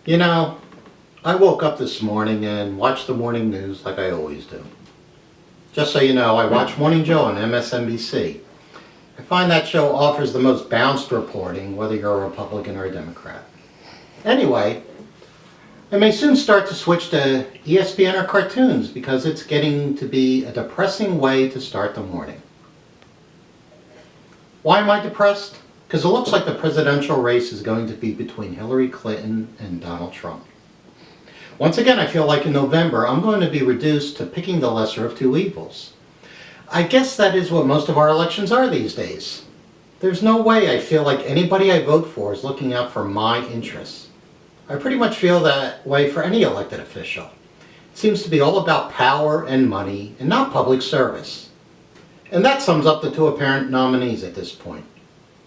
You know, I woke up this morning and watched the morning news like I always do. Just so you know, I watch Morning Joe on MSNBC. I find that show offers the most balanced reporting, whether you're a Republican or a Democrat. Anyway, I may soon start to switch to ESPN or cartoons because it's getting to be a depressing way to start the morning. Why am I depressed? Because it looks like the presidential race is going to be between Hillary Clinton and Donald Trump. Once again, I feel like in November, I'm going to be reduced to picking the lesser of two evils. I guess that is what most of our elections are these days. There's no way I feel like anybody I vote for is looking out for my interests. I pretty much feel that way for any elected official. It seems to be all about power and money and not public service. And that sums up the two apparent nominees at this point.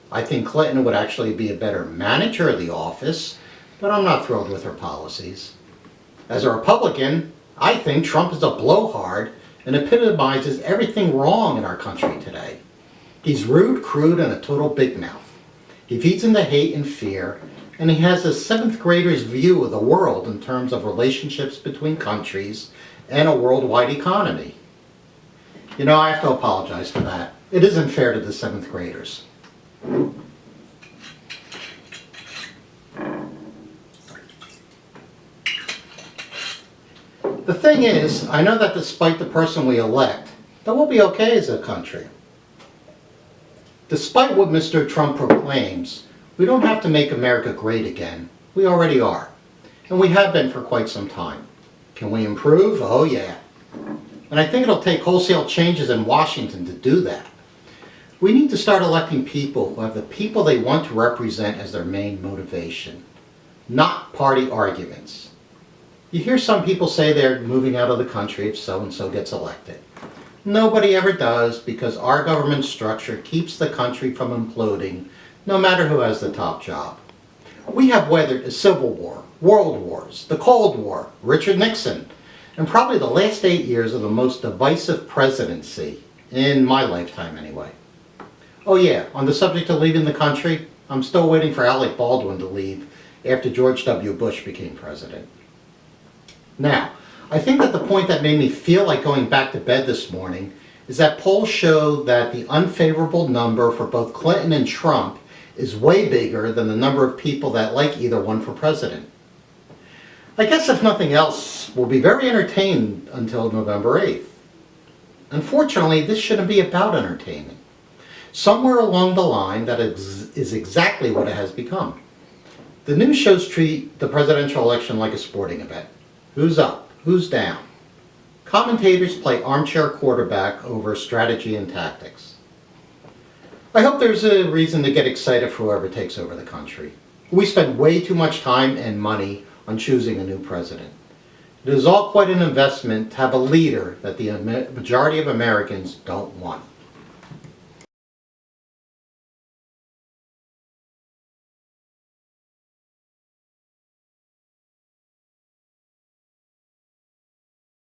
I think Clinton would actually be a better manager of the office, but I'm not thrilled with her policies. As a Republican, I think Trump is a blowhard and epitomizes everything wrong in our country today. He's rude, crude, and a total big mouth. He feeds into hate and fear, and he has a seventh grader's view of the world in terms of relationships between countries and a worldwide economy. You know, I have to apologize for that. It isn't fair to the seventh graders. The thing is, I know that despite the person we elect, that we'll be okay as a country. Despite what Mr. Trump proclaims, we don't have to make America great again. We already are. And we have been for quite some time. Can we improve? Oh yeah. And I think it'll take wholesale changes in Washington to do that. We need to start electing people who have the people they want to represent as their main motivation, not party arguments. You hear some people say they're moving out of the country if so-and-so gets elected. Nobody ever does because our government structure keeps the country from imploding no matter who has the top job. We have weathered a civil war, world wars, the Cold War, Richard Nixon, and probably the last 8 years of the most divisive presidency, in my lifetime anyway. Oh yeah, on the subject of leaving the country, I'm still waiting for Alec Baldwin to leave after George W. Bush became president. Now, I think that the point that made me feel like going back to bed this morning is that polls show that the unfavorable number for both Clinton and Trump is way bigger than the number of people that like either one for president. I guess if nothing else, we'll be very entertained until November 8th. Unfortunately, this shouldn't be about entertainment. Somewhere along the line, that is exactly what it has become. The news shows treat the presidential election like a sporting event. Who's up? Who's down? Commentators play armchair quarterback over strategy and tactics. I hope there's a reason to get excited for whoever takes over the country. We spend way too much time and money on choosing a new president. It is all quite an investment to have a leader that the majority of Americans don't want.